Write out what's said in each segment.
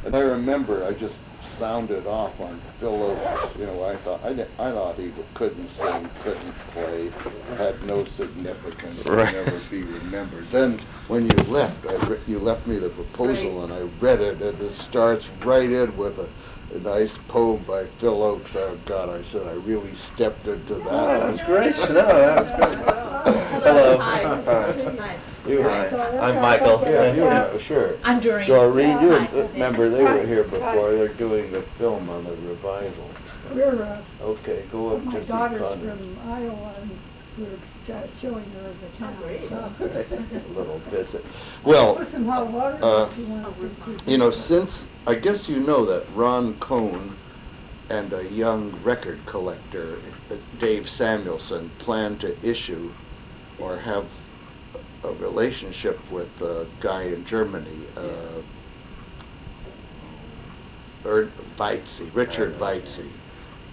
And I remember I just sounded off on Phil Oakes. You know, I thought he couldn't sing, couldn't play, had no significance, would Right. never be remembered. Then when you left, you left me the proposal, and I read it, and it starts right in with a nice poem by Phil Oakes. Oh God, I said I really stepped into that. Oh, that's great. No, that was great. Hello. Hi. You, Hi. I'm Michael. Yeah, you know, sure. I'm Doreen. Doreen, you Hi. remember they were here before. They're doing the film on the revival. We're, Okay, go up my to the daughter's convent. from Iowa, and we're showing her the town, so. A little visit. Well, Put some hot water uh, if you want to. you know, since, I guess you know that Ron Cohn and a young record collector, Dave Samuelson, plan to issue or have a relationship with a guy in Germany, Richard Weitze.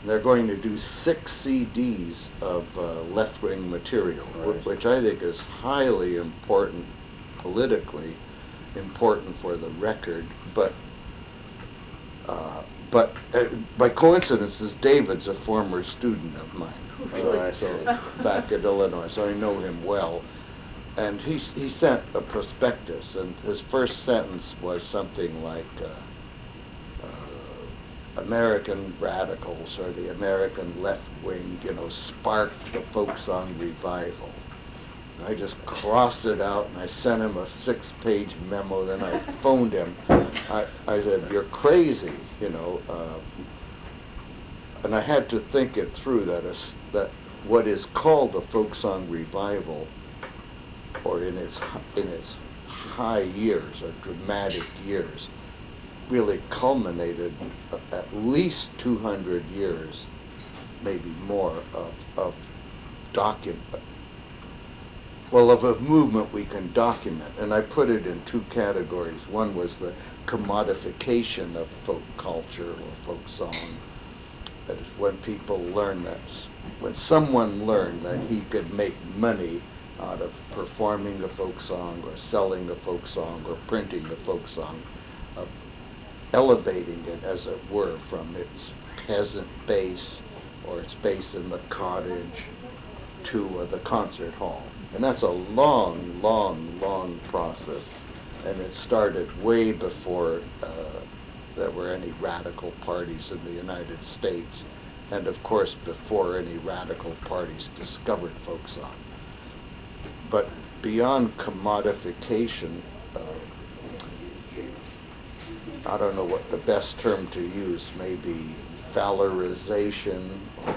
They're going to do 6 CDs of left-wing material, Right. which I think is highly important, politically important for the record, but by coincidence, David's a former student of mine, so back at Illinois, so I know him well. And he sent a prospectus, and his first sentence was something like, American radicals or the American left wing, you know, sparked the folk song revival. And I just crossed it out, and I sent him a 6-page memo. Then I phoned him. I said, "You're crazy," you know. And I had to think it through, that what is called a folk song revival, or in its high years or dramatic years, really culminated at least 200 years, maybe more, of a movement we can document. And I put it in 2 categories. One was the commodification of folk culture or folk song. That is when people learn when someone learned that he could make money out of performing a folk song or selling a folk song or printing a folk song, elevating it, as it were, from its peasant base or its base in the cottage to the concert hall. And that's a long, long, long process. And it started way before there were any radical parties in the United States, and of course before any radical parties discovered folk song. But beyond commodification, I don't know what the best term to use, maybe valorization, or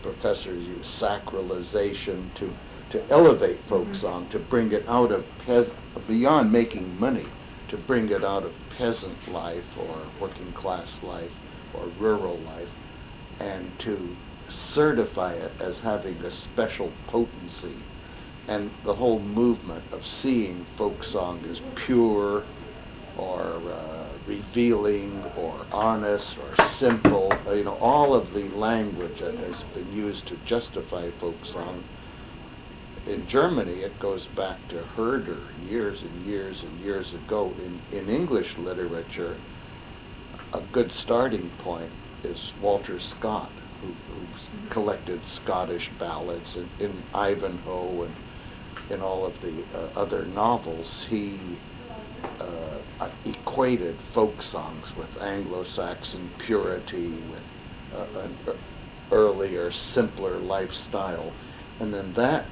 professors use sacralization, to elevate folk song, to bring it out of beyond making money, to bring it out of peasant life or working class life or rural life, and to certify it as having a special potency. And the whole movement of seeing folk song as pure or revealing or honest or simple, you know, all of the language that has been used to justify folk song. In Germany, it goes back to Herder years and years and years ago. In English literature, a good starting point is Walter Scott, who collected Scottish ballads in Ivanhoe and in all of the other novels. He equated folk songs with Anglo-Saxon purity, with an earlier, simpler lifestyle. And then that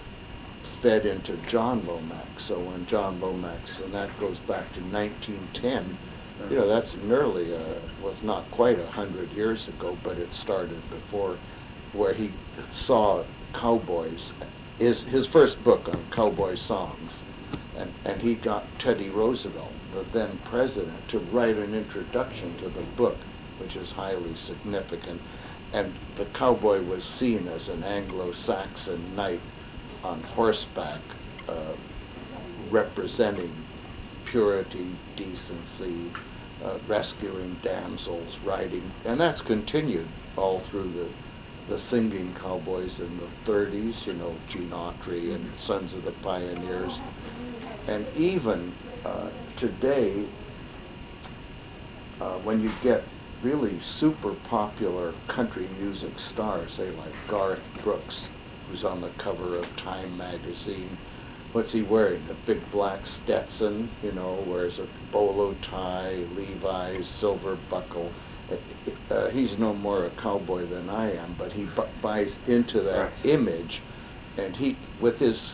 fed into John Lomax. So when John Lomax, and that goes back to 1910, you know, that's nearly, was not quite 100 years ago, but it started before, where he saw cowboys, his first book on cowboy songs, and he got Teddy Roosevelt, the then president, to write an introduction to the book, which is highly significant. And the cowboy was seen as an Anglo-Saxon knight on horseback, representing purity, decency, rescuing damsels, riding, and that's continued all through the singing cowboys in the 30s, you know, Gene Autry and Sons of the Pioneers. And even today, when you get really super popular country music stars, say like Garth Brooks, who's on the cover of Time magazine. What's he wearing? A big black Stetson, wears a bolo tie, Levi's, silver buckle. He's no more a cowboy than I am, but he buys into that image, and he, with his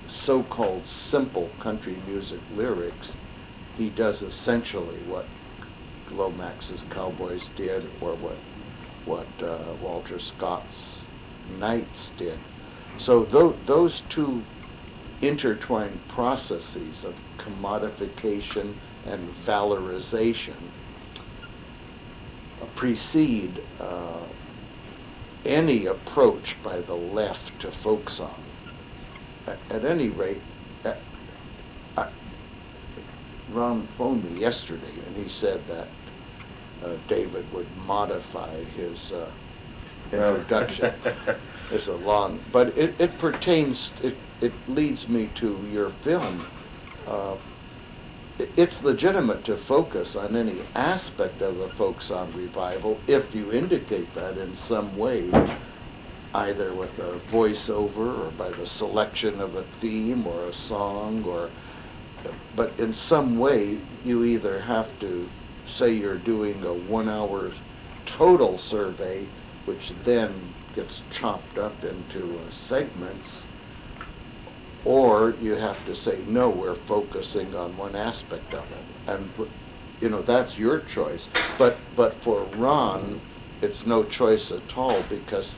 so-called simple country music lyrics, he does essentially what Lomax's Cowboys did, or what Walter Scott's Knights did. So those two intertwined processes of commodification and valorization precede any approach by the left to folk song. At any rate, Ron phoned me yesterday, and he said that David would modify his introduction. It's a long, but it pertains, it leads me to your film. It's legitimate to focus on any aspect of the folk song revival if you indicate that in some way, either with a voiceover or by the selection of a theme or a song, but in some way you either have to say you're doing a 1 hour total survey, which then gets chopped up into segments, or you have to say, no, we're focusing on one aspect of it. And, that's your choice. But for Ron, it's no choice at all, because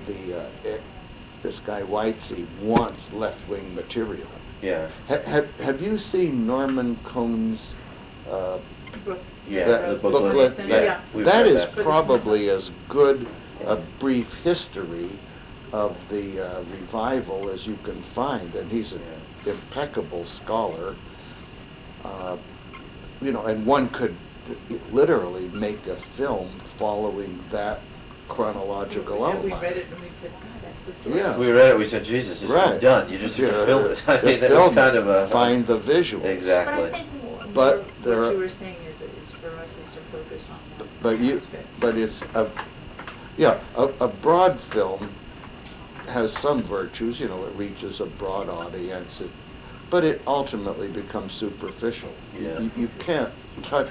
this guy Whitesey wants left-wing material. Yeah. Have you seen Norman Cohn's The booklet? booklet. That is probably as good a brief history of the revival as you can find, and he's an impeccable scholar. And one could literally make a film following that chronological outline. We read it and we said, God, that's the story. Yeah. We read it, we said, Jesus, it's been done. You just have to film it. I mean, that's kind of a... Find the visuals. Exactly. But I think But what there are, you were saying is for us is to focus on but one you, aspect. but it's a broad film has some virtues, it reaches a broad audience, but it ultimately becomes superficial. Yeah. You can't touch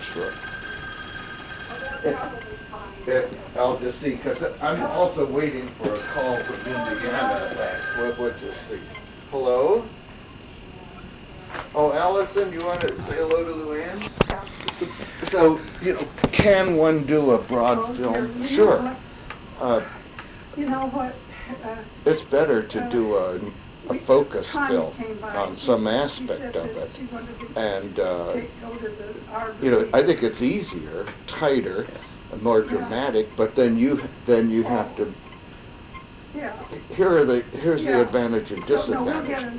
I'll just see, because I'm also waiting for a call from Indiana. We'll just see. Hello? Oh, Allison, you want to say hello to Luann? So, can one do a broad film? Sure. You know what? It's better to do a focus film on some aspect of it. And, I think it's easier, tighter, and more dramatic, but then you have to... Here's the advantage and disadvantage.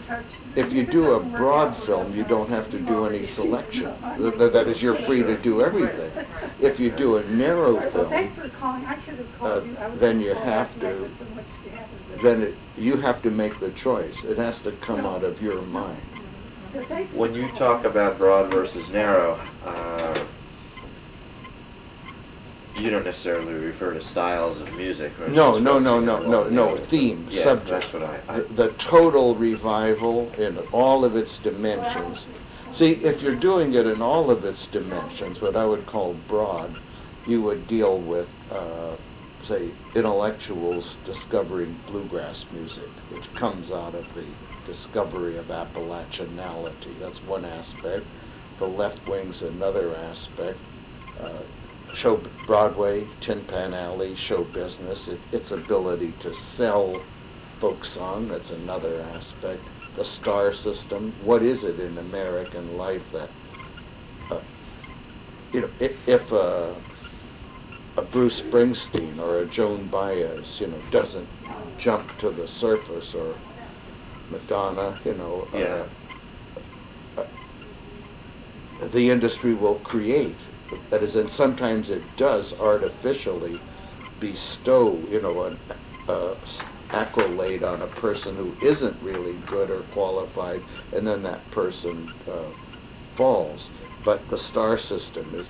If you do a broad film, you don't have to do any selection. That is, you're free to do everything. If you do a narrow film, then you have to... you have to make the choice. It has to come out of your mind. When you talk about broad versus narrow, you don't necessarily refer to styles of music. Or No. Theme, yeah, subject. That's what The total revival in all of its dimensions. See, if you're doing it in all of its dimensions, what I would call broad, you would deal with, say, intellectuals discovering bluegrass music, which comes out of the discovery of Appalachianality. That's one aspect. The left wing's another aspect. Show Broadway, Tin Pan Alley, show business, its ability to sell folk song, that's another aspect. The star system, what is it in American life that, if a Bruce Springsteen or a Joan Baez, doesn't jump to the surface, or Madonna, the industry will create. That is, and sometimes it does artificially bestow, an accolade on a person who isn't really good or qualified, and then that person falls. But the star system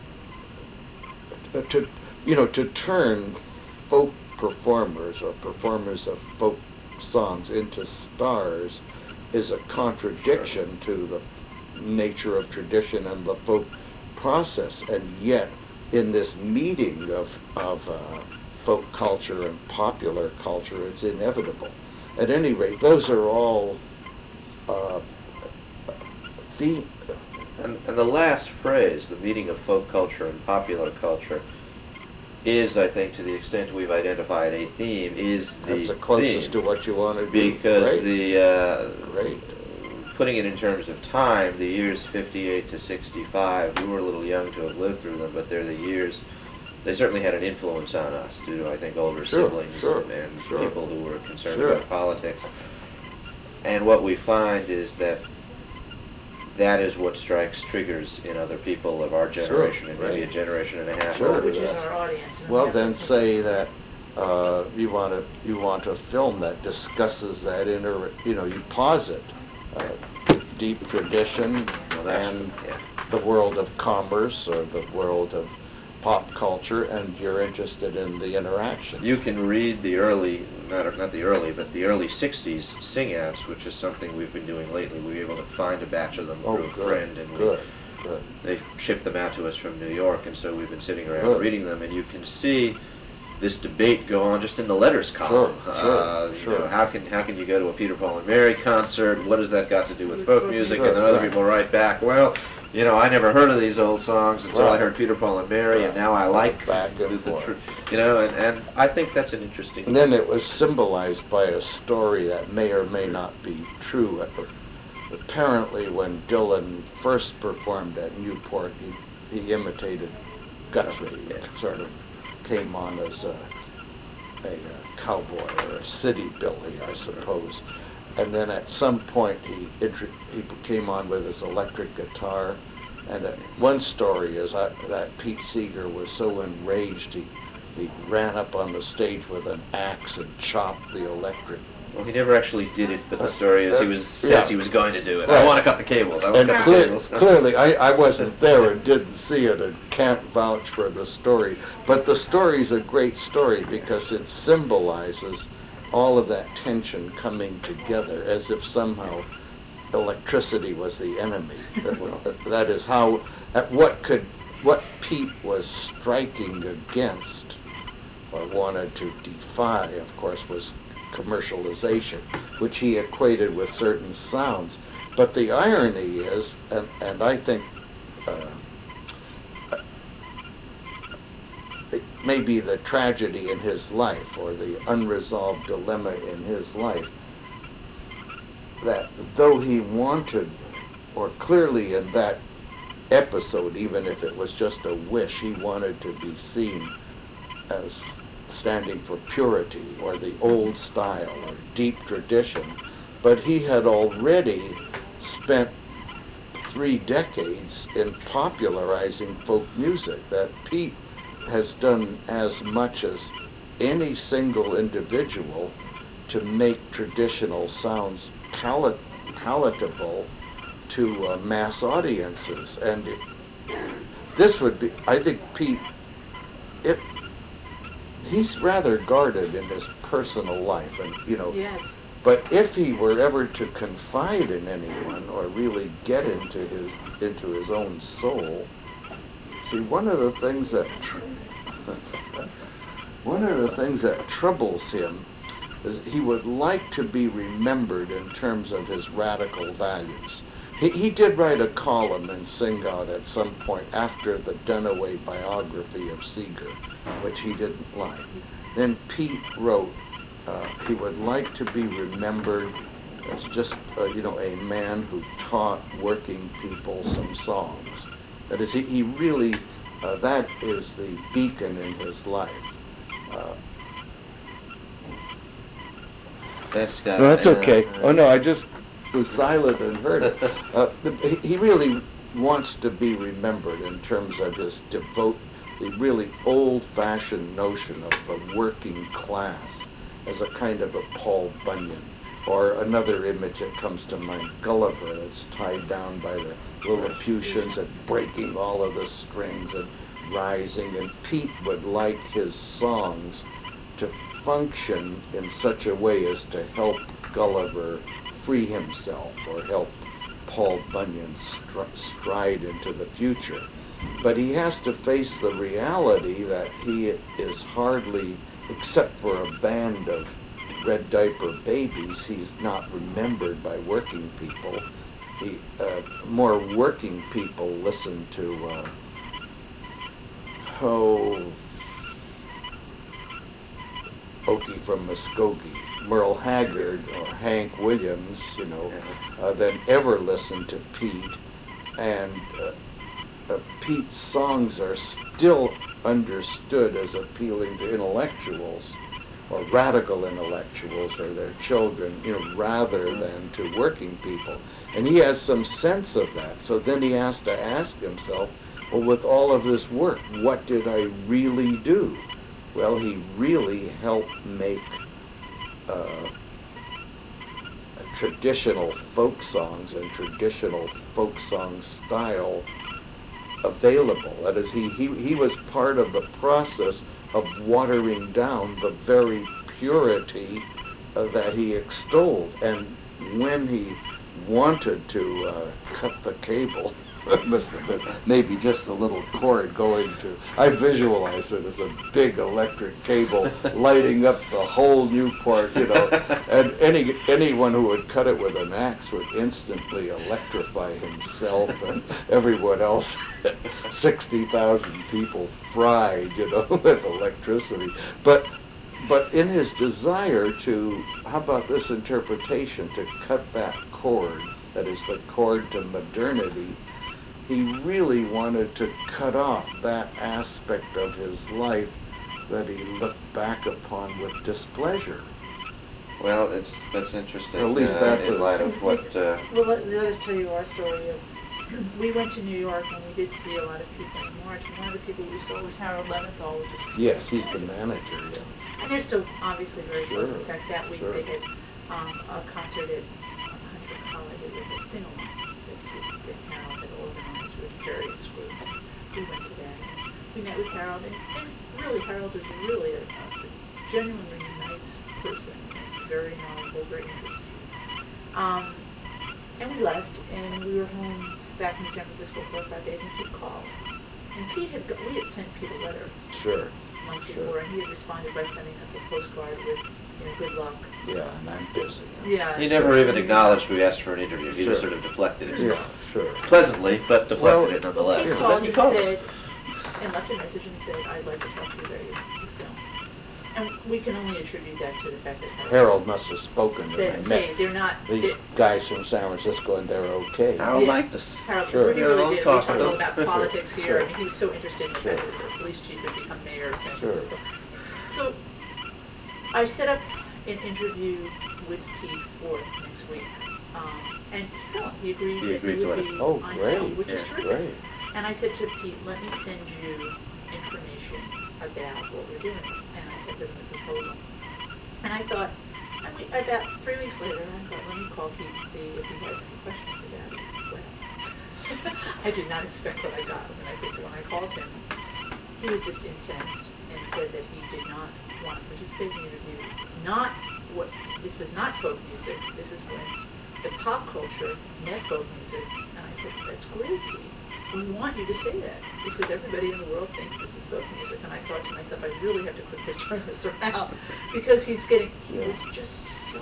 to turn folk performers or performers of folk songs into stars is a contradiction to the nature of tradition and the folk process, and yet in this meeting of folk culture and popular culture, it's inevitable. At any rate, those are all And the last phrase, the meeting of folk culture and popular culture, is, I think, to the extent we've identified a theme, is the that's the closest theme. to what you want to do. Because Great. Putting it in terms of time, the years 58 to 65, we were a little young to have lived through them, but they're the years, they certainly had an influence on us due to, I think, older siblings and people who were concerned about politics. And what we find is that is what strikes triggers in other people of our generation and maybe a generation and a half older. Which is our audience. and we Well, have then to- say that you want a film that discusses that you posit deep tradition and the world of commerce or the world of pop culture, and you're interested in the interaction. You can read the early, not the early, but the early 60s sing-outs, which is something we've been doing lately. We were able to find a batch of them through a friend, and good. they shipped them out to us from New York, and so we've been sitting around reading them, and you can see this debate go on just in the letters column. Sure. You know, how can you go to a Peter, Paul and Mary concert? What has that got to do with folk music? Sure, And then other right. people write back, well, I never heard of these old songs until I Right. heard Peter, Paul and Mary, and now I like Back and the forth. and I think that's an interesting. And then it was symbolized by a story that may or may not be true. Apparently, when Dylan first performed at Newport, he imitated Guthrie. Yeah. Sort of came on as a cowboy or a city Billy, I suppose. And then at some point he came on with his electric guitar. And one story is that Pete Seeger was so enraged he ran up on the stage with an axe and chopped the electric. Well, he never actually did it, but the story is he says he was going to do it. Right. I want to cut the cables. I want And to cut the cables. clearly, I wasn't there and didn't see it and can't vouch for the story. But the story's a great story because it symbolizes all of that tension coming together as if somehow electricity was the enemy. That is how, what Pete was striking against or wanted to defy, of course, was commercialization, which he equated with certain sounds. But the irony is, and I think it may be the tragedy in his life or the unresolved dilemma in his life, that though he wanted, or clearly in that episode, even if it was just a wish, he wanted to be seen as standing for purity or the old style or deep tradition, but he had already spent 3 decades in popularizing folk music. That Pete has done as much as any single individual to make traditional sounds palatable to mass audiences. And this would be, I think Pete, he's rather guarded in his personal life, and Yes. but if he were ever to confide in anyone or really get into his own soul, see, one of the things that troubles him is he would like to be remembered in terms of his radical values. He did write a column in Sing Out at some point after the Dunaway biography of Seeger, which he didn't like. Then Pete wrote, he would like to be remembered as just, a man who taught working people some songs. That is, he really, that is the beacon in his life. No, that's okay. Oh no, I just was silent and heard it. He really wants to be remembered in terms of his the really old-fashioned notion of the working class as a kind of a Paul Bunyan. Or another image that comes to mind, Gulliver, that's tied down by the Lilliputians and breaking all of the strings, and rising, and Pete would like his songs to function in such a way as to help Gulliver free himself or help Paul Bunyan stride into the future. But he has to face the reality that he is hardly, except for a band of red diaper babies, he's not remembered by working people. More working people listen to Okie from Muskogee, Merle Haggard or Hank Williams, than ever listen to Pete. And Pete's songs are still understood as appealing to intellectuals or radical intellectuals or their children, rather than to working people. And he has some sense of that. So then he has to ask himself, well, with all of this work, what did I really do? Well, he really helped make traditional folk songs and traditional folk song style available. That is, he was part of the process of watering down the very purity that he extolled. And when he wanted to cut the cable, it must have been maybe just a little cord going to, I visualize it as a big electric cable lighting up the whole Newport, and anyone who would cut it with an axe would instantly electrify himself and everyone else. 60,000 people fried, with electricity. But in his desire to, how about this interpretation, to cut that cord, that is the cord to modernity, he really wanted to cut off that aspect of his life that he looked back upon with displeasure. Well, that's interesting. At least that's in light of what. Well, let us tell you our story. We went to New York and we did see a lot of people in March. And one of the people we saw was Harold Leventhal, which is yes, he's the manager. Yeah. And they're still obviously very close. Sure, In fact, that week sure. they had a concert at Hunter College. It was a sing-along that Harold had organized with various groups. We went to that. And we met with Harold, and really, Harold is really a genuinely nice person, very knowledgeable, very interesting. And we left, and we were home back in San Francisco 4 or 5 days, and Pete called. And we had sent Pete a letter Sure. months before, and he had responded by sending us a postcard with, good luck. Yeah, and I'm busy. Yeah. He never even acknowledged we asked for an interview. He just Sure. sort of deflected it. Yeah, sure. Pleasantly, but deflected it nonetheless. He But called he and called us. said, and left a message and said, I'd like to talk to you about your film. And we can only attribute that to the fact that Harold must have spoken to said, them. hey, they're not, These guys from San Francisco, and they're okay. Harold Yeah. liked us. Harold, Sure. he Yeah, really I'll did. We talk talked to all him. about Sure. politics here. Sure. I mean, he was so interested in the Sure. fact that the police chief had become mayor of San Sure. Francisco. So I set up an interview with Pete for next week. And he agreed He that agreed he to would it. be Oh, on great. film, which is Yeah, terrific. Great. And I said to Pete, let me send you information about what we're doing. And I sent him the proposal. And I thought, about 3 weeks later, I thought, let me call Pete and see if he has any questions about it. Well, I did not expect what I got. When I called him, he was just incensed and said that he did not want to participate in the interview. This was not folk music. This is when the pop culture met folk music. And I said, that's great, Pete. We want you to say that because everybody in the world thinks this is folk music. And I thought to myself, I really have to quickly turn this around because he was just so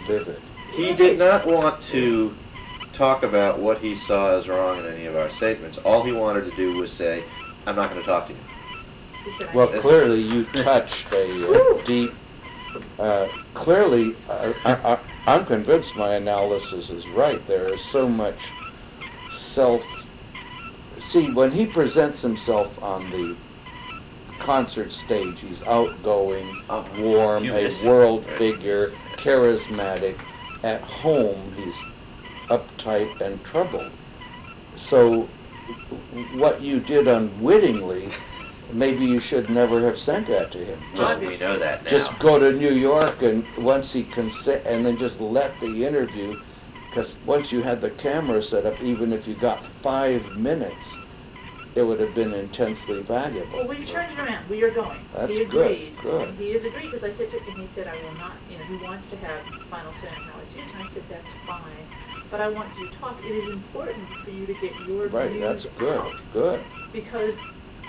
Vivid. He did not want to talk about what he saw as wrong in any of our statements. All he wanted to do was say, I'm not going to talk to you. He said, Well, I need- clearly you touched a deep, clearly, I'm convinced my analysis is right. There is so much see, when he presents himself on the concert stage, he's outgoing, warm, Humanistic, a world right. figure, charismatic. At home, he's uptight and troubled. So what you did unwittingly, maybe you should never have sent that to him. Well, we know that now. Just go to New York, and once he consent, and then just let the interview, because once you had the camera set up, even if you got 5 minutes, it would have been intensely valuable. Well, we've turned it around. We are going. That's He good, agreed. good. And he has agreed because I said to him, he said, I will not, he wants to have final say on how it's used. And I said, that's fine. But I want you to talk. It is important for you to get your Right, views that's good, out. good. Because,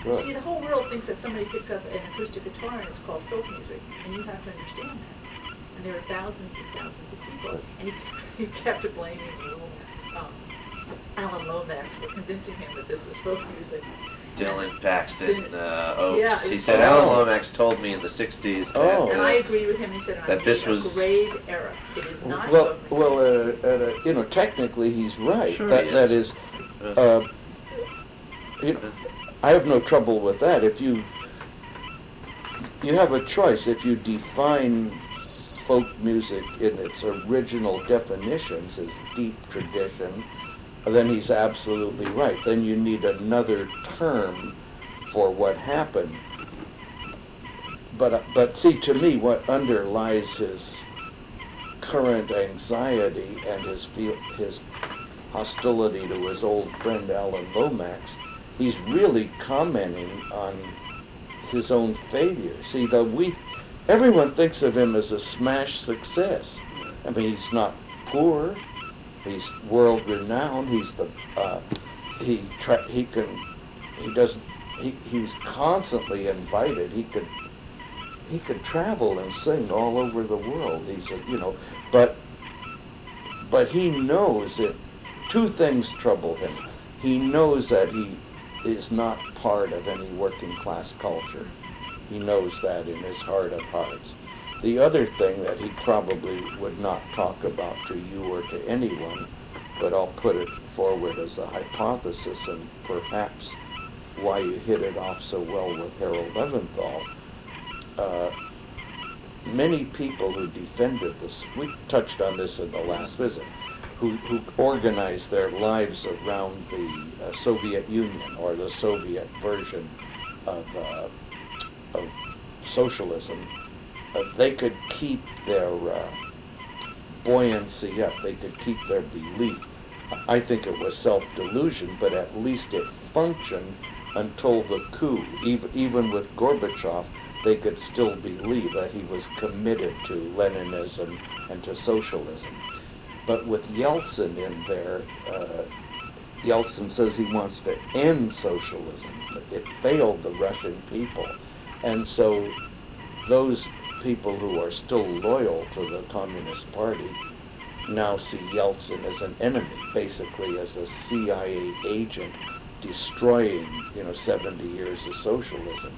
Good. see, the whole world thinks that somebody picks up an acoustic guitar and it's called folk music. And you have to understand that. And there are thousands and thousands of people. And he kept blaming Lomax, Alan Lomax, for convincing him that this was folk music. Dylan, Paxton, Oates. Yeah, he it's- said Oh. Alan Lomax told me in the 60s that, Oh. And I agree with him. He said, that I'm this in a was- grave error. It is not Well, folk music. technically he's right. Sure That he that is. is, I have no trouble with that. If you have a choice. If you define folk music in its original definitions as deep tradition, then he's absolutely right. Then you need another term for what happened. But see, to me, what underlies his current anxiety and his hostility to his old friend Alan Lomax, he's really commenting on his own failure. See, everyone thinks of him as a smash success. I mean, he's not poor. He's world renowned. He's he's constantly invited. He could travel and sing all over the world. But he knows that two things trouble him. He knows that he is not part of any working class culture. He knows that in his heart of hearts. The other thing that he probably would not talk about to you or to anyone, but I'll put it forward as a hypothesis and perhaps why you hit it off so well with Harold Leventhal. Many people who defended this, we touched on this in the last visit, who organized their lives around the Soviet Union or the Soviet version of socialism, they could keep their buoyancy up. They could keep their belief. I think it was self-delusion, but at least it functioned until the coup. Even with Gorbachev, they could still believe that he was committed to Leninism and to socialism. But with Yeltsin in there, Yeltsin says he wants to end socialism. It failed the Russian people. And so those people who are still loyal to the Communist Party now see Yeltsin as an enemy, basically as a CIA agent destroying, 70 years of socialism.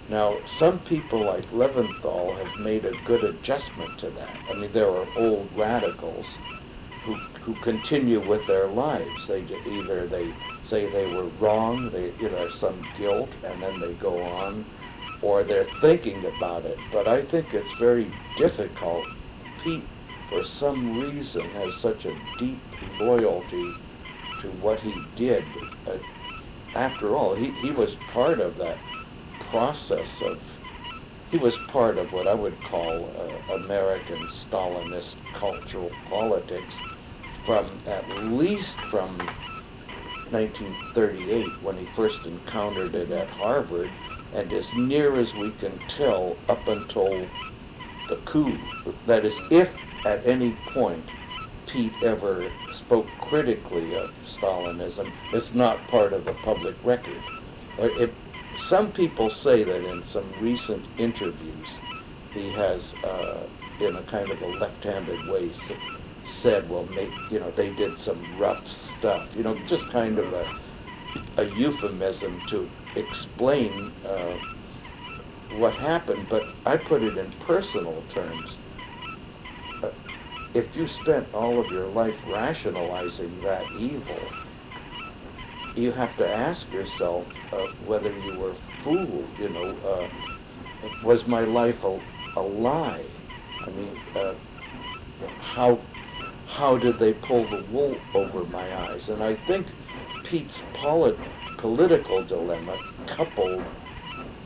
Now, some people like Leventhal have made a good adjustment to that. I mean, there are old radicals who continue with their lives. They say they were wrong, there's some guilt, and then they go on, or they're thinking about it. But I think it's very difficult. Pete, for some reason, has such a deep loyalty to what he did. After all, he was part of that process he was part of what I would call American Stalinist cultural politics at least from 1938, when he first encountered it at Harvard, and as near as we can tell up until the coup. That is, if at any point Pete ever spoke critically of Stalinism, it's not part of the public record. Some people say that in some recent interviews he has, in a kind of a left-handed way, said, well, they did some rough stuff, just kind of a euphemism to explain what happened. But I put it in personal terms. If you spent all of your life rationalizing that evil, you have to ask yourself whether you were fooled. Was my life a lie? I mean, how did they pull the wool over my eyes? And I think Pete's political dilemma, coupled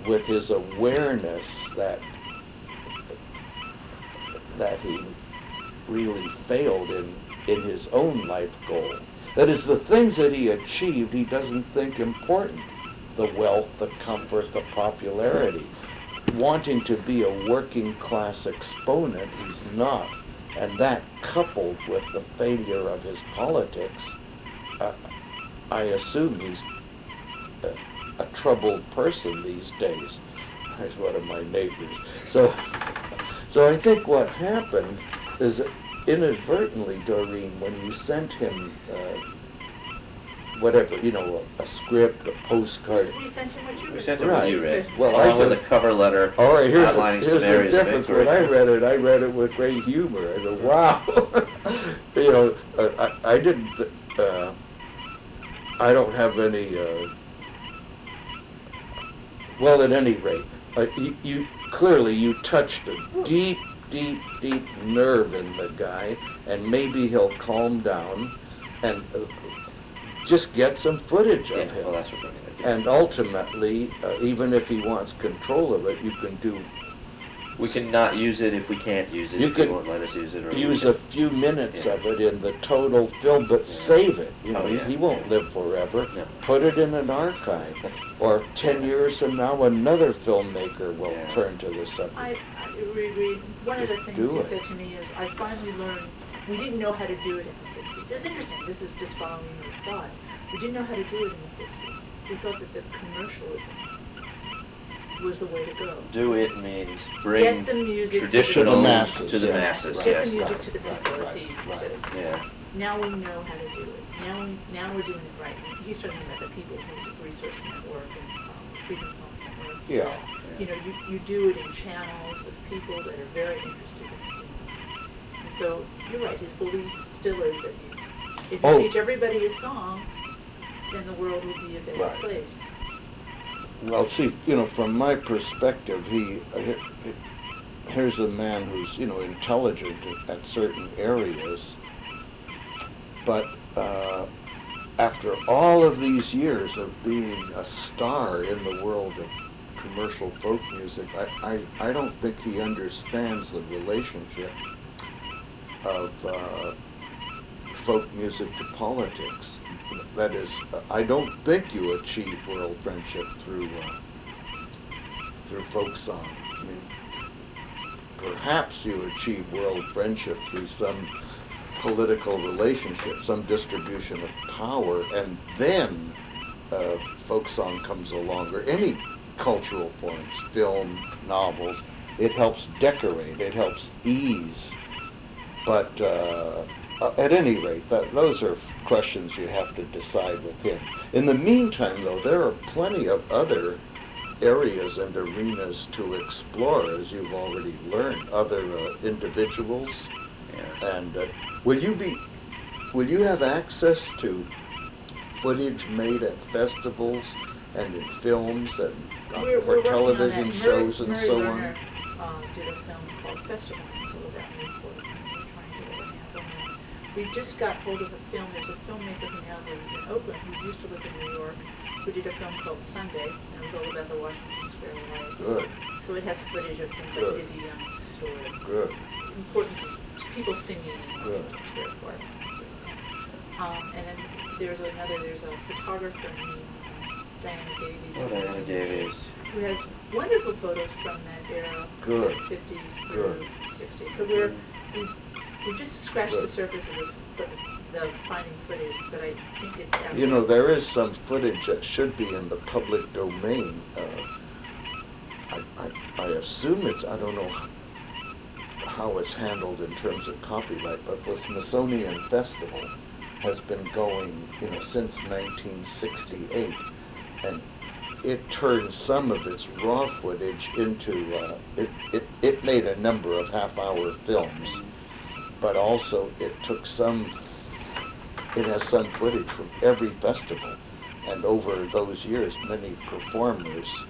with his awareness that he really failed in his own life goal. That is, the things that he achieved he doesn't think important. the wealth, the comfort, the popularity. Wanting to be a working class exponent, he's not. And that coupled with the failure of his politics, I assume he's a troubled person these days. He's one of my neighbors. So I think what happened is inadvertently, Doreen, when you sent him whatever, a script, a postcard. We sent him what you read. We sent him what you read. Well, along with a cover letter all right, outlining here's some the areas of difference. inquiry. When I read it with great humor. I said, wow. I didn't, I don't have any, well, at any rate, you clearly you touched a deep nerve in the guy, and maybe he'll calm down and just get some footage of him. Well, that's what we're going to do. And ultimately, even if he wants control of it, you can We can not use it if we can't use it. You if could you won't let us use it. Or use we a can. few minutes Yeah. of it in the total film, but save it. Oh, yeah. He won't live forever. No. Put it in an archive. Or 10 years from now, another filmmaker will Yeah. turn to the subject. I reread, one of the Just things do he it. said to me is, I finally learned, we didn't know how to do it in the 60s. It's interesting, this is just following your thought. We didn't know how to do it in the 60s. We thought that the commercialism was the way to go. Do it means bring Get the music traditional to the masses, to the yeah. masses. Get Yes. the music right, to the right, people, as right, he right. says. Yeah. Now we know how to do it. Now we're doing it right. And he's talking about the People's Music Resource Network and Freedom Song Network. Yeah. You do it in channels with people that are very interested in it. And so, you're right, his belief still is that if you Oh. teach everybody a song, then the world will be a better Right. place. Well, see, from my perspective, here's a man who's, intelligent at certain areas, but after all of these years of being a star in the world of commercial folk music, I don't think he understands the relationship of folk music to politics. That is, I don't think you achieve world friendship through folk song. I mean, perhaps you achieve world friendship through some political relationship, some distribution of power, and then folk song comes along, or any cultural forms, film, novels. It helps decorate, it helps ease, but at any rate, those are questions you have to decide with him. In the meantime, though, there are plenty of other areas and arenas to explore, as you've already learned, other individuals. Yeah. And will you have access to footage made at festivals and in films and We're for working on television that. shows and Murray so Lerner, on? did a film called Festival, so about Newport, and we're trying to get our hands on that. We just got hold of a film, there's a filmmaker who now lives in Oakland, who used to live in New York, who did a film called Sunday, and it was all about the Washington Square riots. Good, So it has footage of things Good. like Izzy Young's story, good. importance of people singing in Good. Washington Square Park. And then there's a photographer named Diana Davies. Oh, Diana Davies. Who has wonderful photos from that era, Good. 50s through Good. 60s. So we just scratched the Good. surface of the finding footage, but I think it's out there. There is some footage that should be in the public domain. I assume I don't know how it's handled in terms of copyright, but the Smithsonian Festival has been going, since 1968, and it turned some of its raw footage into, it made a number of half-hour films, but also it has some footage from every festival, and over those years, many performers,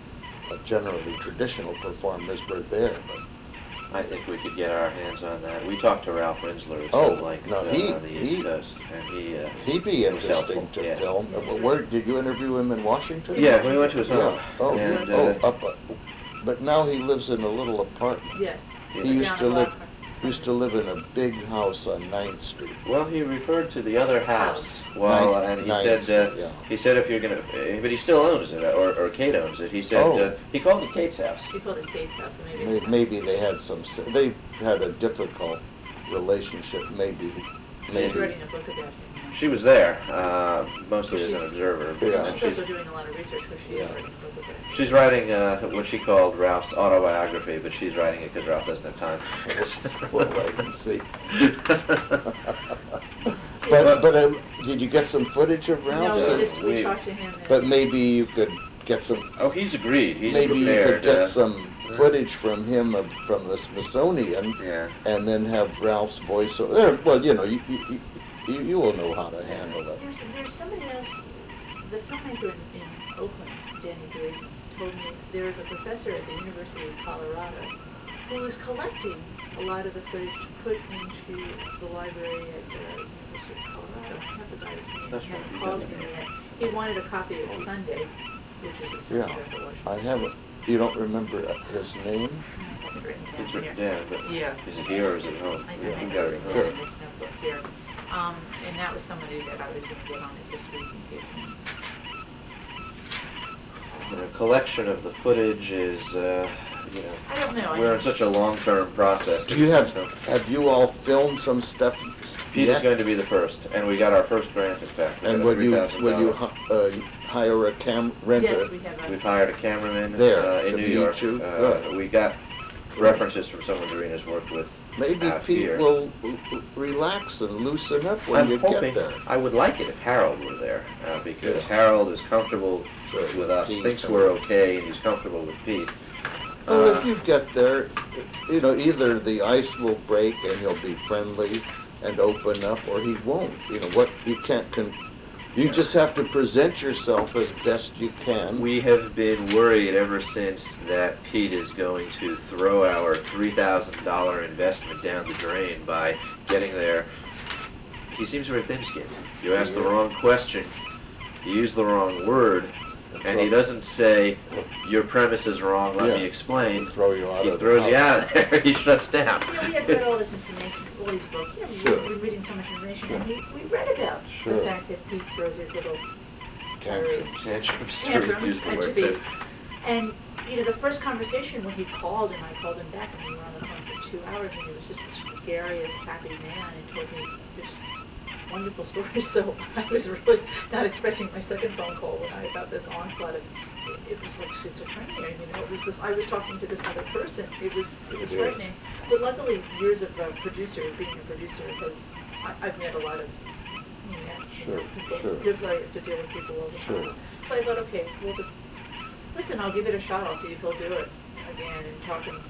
generally traditional performers, were there. But I think we could get our hands on that. We talked to Ralph Rinsler at Oh, some length no, on the East Coast, and he'd be was helpful, interesting to yeah. film. Where did you interview him in Washington? Yeah, we went to his Yeah. home. Oh, and, but now he lives in a little apartment. Yes. He He used Down to in live. Rockford. used to live in a big house on 9th Street. Well, he referred to the other house. Well, and he Ninth said, Street, yeah. he said if you're gonna, but he still owns it, or Kate owns it. He said Oh. he called it Kate's house. He called it Kate's house, so maybe it's Maybe they had they had a difficult relationship, maybe. She's writing a book about him. She was there, mostly as an observer. Yeah. And She's also doing a lot of research because she is Yeah. writing a book about him. she's writing what she called Ralph's autobiography, but she's writing it because Ralph doesn't have time. Well, I can see. But did you get some footage of Ralph? No, we talked to him. And But maybe you could get some. Oh, he's agreed. He's Maybe you prepared. could get some footage from him from the Smithsonian, Yeah. and then have Ralph's voice over there. Well, you know, you will know how to handle it. There's somebody else, the filmmaker in Oakland, Danny Joyce, told me there is a professor at the University of Colorado who is collecting a lot of the footage to put into the library at the University of Colorado. I have the guy's name. That's He right, hasn't you called told me me. yet. He wanted a copy of Sunday, which is a Yeah, story of Washington. I haven't. You don't remember his name? I have it written down It's written here. down, but Yeah. is it here or is it home? I Yeah, think you got it at it's home. in this notebook here. And that was somebody that I was going to get on it this week and give him. A collection of the footage is, I don't know. we're in such a long-term process. Do you have you all filmed some stuff? Pete is yet? going to be the first, and we got our first grant, in fact. We And got will you $3,000. hire a rent Yes, a? we have We've hired a cameraman There, in to New meet York. you? Good. We got references from someone Doreena's worked with. Maybe out Pete here. will relax and loosen up when I'm you hoping, get there. I would like it if Harold were there, because Yeah. Harold is comfortable Sure. with us, Pete. thinks we're okay, and he's comfortable with Pete. Well, if you get there, you know, either the ice will break and he'll be friendly and open up, or he won't. You know what? You can't. You just have to present yourself as best you can. We have been worried ever since that Pete is going to throw our $3,000 investment down the drain by getting there. He seems very thin-skinned. You ask the wrong question, you use the wrong word, and he doesn't say, your premise is wrong, let me Yeah. explain. Throw you out He of the throws you house. out of there. He shuts down. We have read all this information, all these books. Sure. We're reading so much information. Sure. And we read about Sure. the fact that Pete throws his little Tantrums. Tantrums, tantrums use the and word to be. tip. And, you know, the first conversation when he called and I called him back and we were on the phone for 2 hours and he was just this gregarious, happy man and told me this wonderful story. So I was really not expecting my second phone call when I got this onslaught of, it was like schizophrenia, you know, it was this, I was talking to this other person. It was It is. frightening. But luckily, years of being a producer, has, I've met a lot of Sure, people, sure. because I have to deal with people all the Sure. time. So I thought, okay, we'll just, listen, I'll give it a shot, I'll see if he'll do it again and talk him,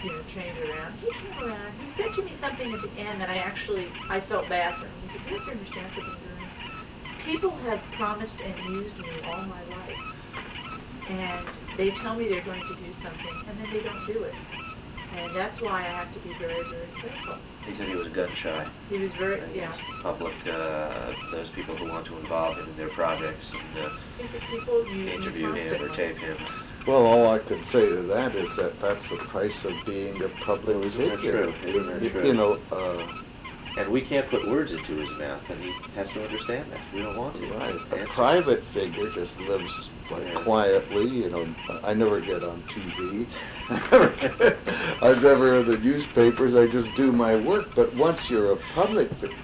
you know, change around. He came around, he said to me something at the end that I felt bad for him. He said, you have to understand something, Doreen. People have promised and used me all my life. And they tell me they're going to do something, and then they don't do it. And that's why I have to be very, very careful. He said he was gun shy. He was very, yeah. Against the public, those people who want to involve him in their projects and He said people use me interview him or constantly. tape him. Well, all I could say to that is that that's the price of being a public Isn't that figure. true? Isn't that true? You know, And we can't put words into his mouth, and he has to understand that. We don't want to. right, a Answer. private figure just lives like Yeah. quietly. You know, I never get on TV. I'm never in the newspapers. I just do my work. But once you're a public figure,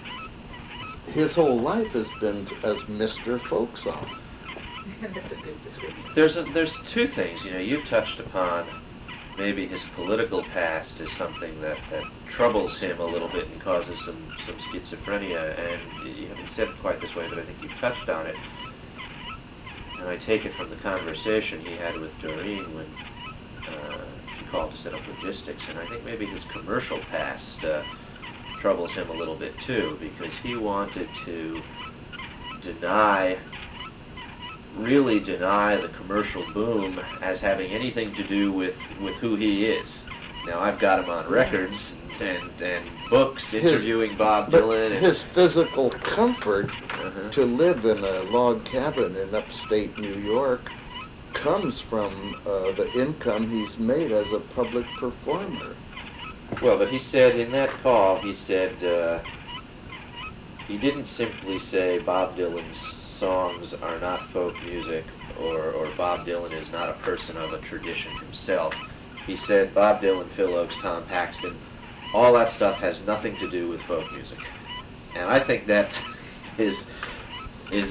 his whole life has been as Mr. Folksong. That's a good description. There's two things, you know, you've touched upon maybe his political past is something that troubles him a little bit and causes some schizophrenia, and you haven't said it quite this way, but I think you've touched on it. And I take it from the conversation he had with Doreen when she called to set up logistics, and I think maybe his commercial past troubles him a little bit too, because he wanted to really deny the commercial boom as having anything to do with who he is. Now I've got him on records and books interviewing Bob But Dylan. And, his physical comfort Uh-huh. to live in a log cabin in upstate New York comes from the income he's made as a public performer. Well, but he said in that call, he said he didn't simply say Bob Dylan's songs are not folk music or Bob Dylan is not a person of a tradition himself. He said Bob Dylan, Phil Oakes, Tom Paxton, all that stuff has nothing to do with folk music. And I think that is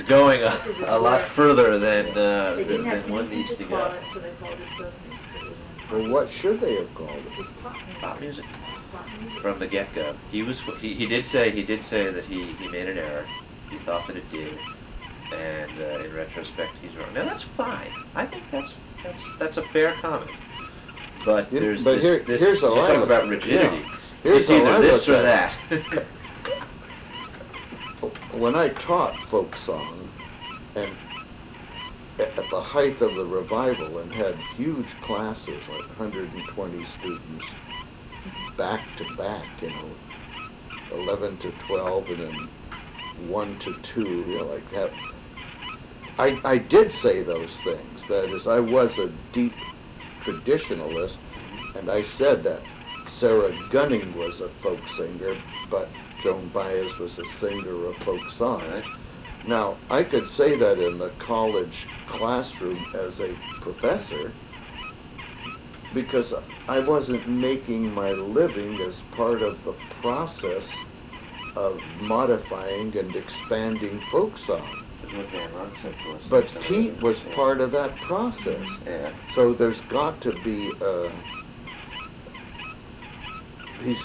going a lot further than one needs to go. So they called it folk music. Well, what should they have called it? It's pop music. Pop music. Pop music. From the get-go. He did say that he made an error. He thought that it did, and in retrospect he's wrong. Now that's fine. I think that's a fair comment. But Yeah, there's but this, here's you how I talk look- about rigidity. yeah. Here's It's how I either this look or at that. When I taught folk song, and at the height of the revival, and had huge classes, like 120 students, back to back, 11 to 12, and then 1 to 2, like that. I did say those things. That is, I was a deep traditionalist, and I said that Sarah Gunning was a folk singer, but Joan Baez was a singer of folk song. Now, I could say that in the college classroom as a professor because I wasn't making my living as part of the process of modifying and expanding folk song. But Pete was part of that process. Yeah. So there's got to be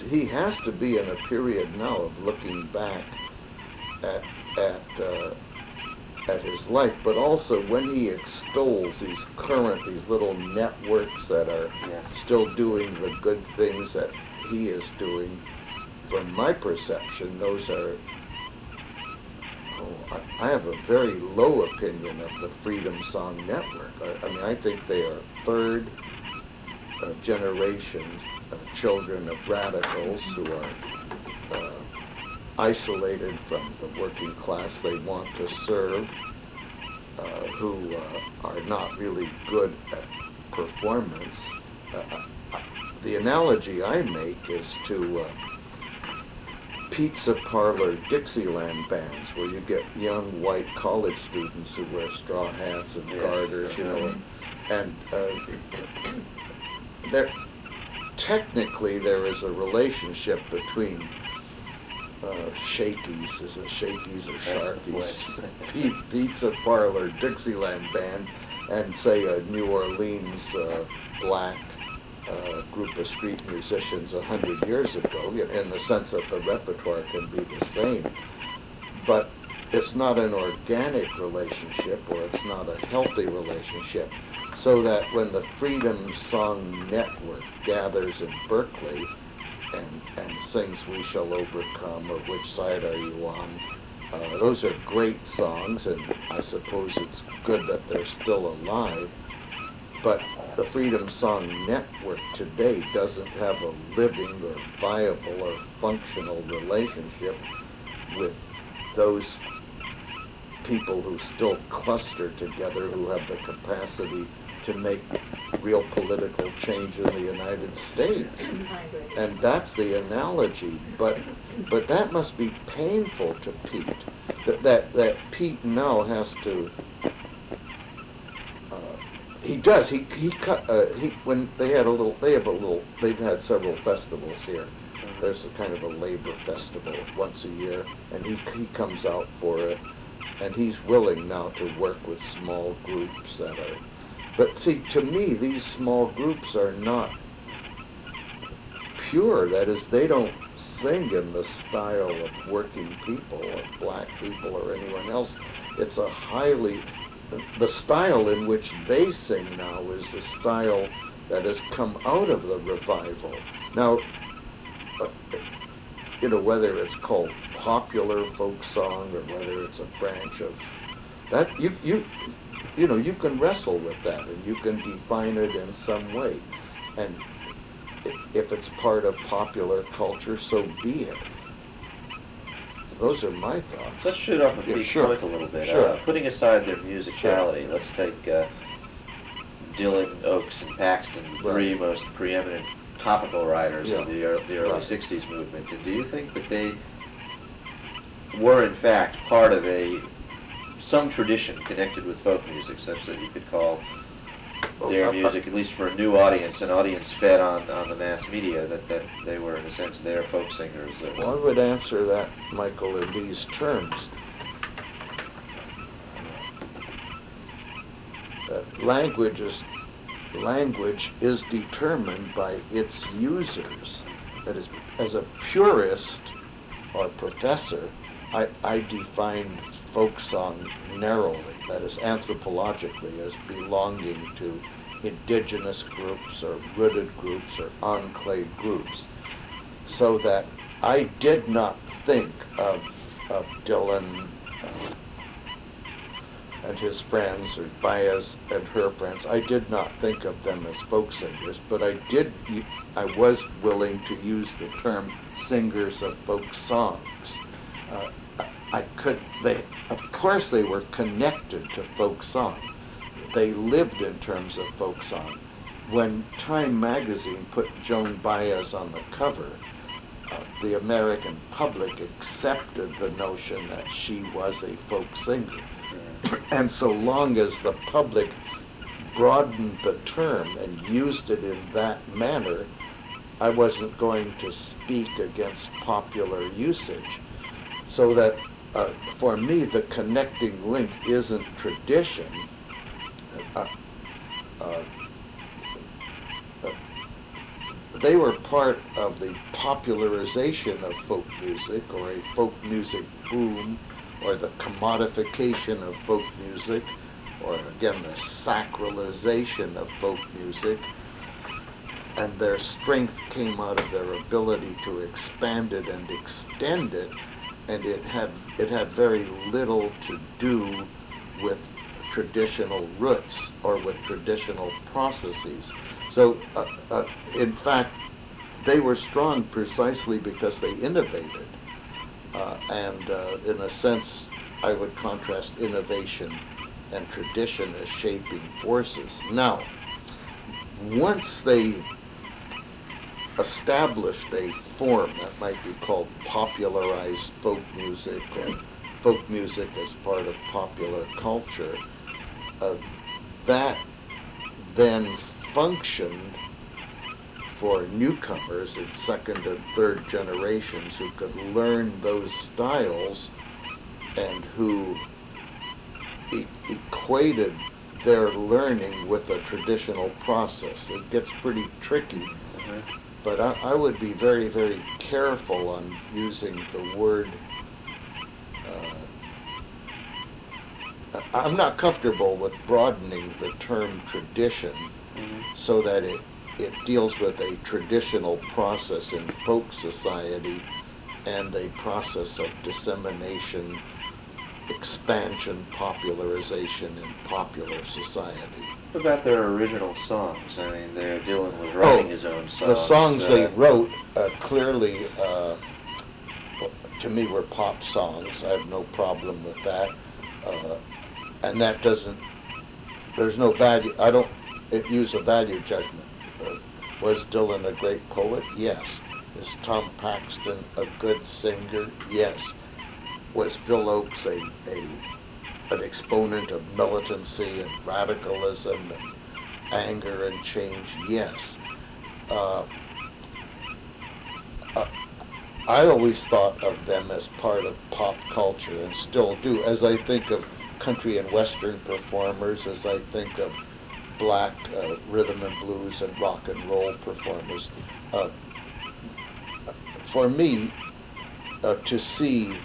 he has to be in a period now of looking back at his life, but also when he extols these little networks that are still doing the good things that he is doing. From my perception, those are. I have a very low opinion of the Freedom Song Network. I mean, I think they are third generation children of radicals who are isolated from the working class they want to serve, who are not really good at performance. The analogy I make is to pizza parlor Dixieland bands, where you get young white college students who wear straw hats and garters, and technically there is a relationship between Shakey's, is it Shakey's or Sharky's? Pizza parlor Dixieland band, and say a New Orleans black group of street musicians 100 years ago, in the sense that the repertoire can be the same, but it's not an organic relationship, or it's not a healthy relationship, so that when the Freedom Song Network gathers in Berkeley and sings "We Shall Overcome" or "Which Side Are You On," those are great songs, and I suppose it's good that they're still alive. But the Freedom Song Network today doesn't have a living or viable or functional relationship with those people who still cluster together, who have the capacity to make real political change in the United States. And that's the analogy. But that must be painful to Pete. That Pete now has to. He does. When they've had several festivals here. There's a kind of a labor festival once a year, and he comes out for it, and he's willing now to work with small groups that are. But see, to me, these small groups are not pure. That is, they don't sing in the style of working people or black people or anyone else. It's a the style in which they sing now is the style that has come out of the revival. Now, whether it's called popular folk song or whether it's a branch of that, you can wrestle with that and you can define it in some way. And if it's part of popular culture, so be it. Those are my thoughts. Let's shoot off a Pete's point a little bit. Sure. Putting aside their musicality, let's take Dylan, Oakes, and Paxton, the three most preeminent topical writers of the early Right. 60s movement. Do you think that they were in fact part of some tradition connected with folk music, such that you could call their music, at least for a new audience, an audience fed on the mass media, that they were in a sense their folk singers? Well, I would answer that, Michael, in these terms. Language is determined by its users. That is, as a purist or professor, I define folk song narrowly, that is anthropologically, as belonging to indigenous groups or rooted groups or enclave groups. So that I did not think of Dylan and his friends, or Baez and her friends. I did not think of them as folk singers, but I was willing to use the term singers of folk songs. Of course they were connected to folk song. They lived in terms of folk song. When Time magazine put Joan Baez on the cover, the American public accepted the notion that she was a folk singer. And so long as the public broadened the term and used it in that manner, I wasn't going to speak against popular usage. So that for me, the connecting link isn't tradition. They were part of the popularization of folk music, or a folk music boom, or the commodification of folk music, or again the sacralization of folk music. And their strength came out of their ability to expand it and extend it, and it had very little to do with traditional roots or with traditional processes. So, in fact, they were strong precisely because they innovated. And in a sense, I would contrast innovation and tradition as shaping forces. Now, once they established a form that might be called popularized folk music, and folk music as part of popular culture, that then functioned for newcomers in second and third generations who could learn those styles and who equated their learning with a traditional process. It gets pretty tricky, but I would be very, very careful on using the word. I'm not comfortable with broadening the term tradition so that it deals with a traditional process in folk society and a process of dissemination, expansion, popularization in popular society. What about their original songs? I mean, Dylan was writing his own songs. The songs they wrote clearly, to me, were pop songs. I have no problem with that. And that there's no value, I don't use a value judgment. Was Dylan a great poet? Yes. Is Tom Paxton a good singer? Yes. Was Phil Oakes an exponent of militancy and radicalism and anger and change? Yes. I always thought of them as part of pop culture, and still do, as I think of country and western performers, as I think of black rhythm and blues and rock and roll performers. For me, to see,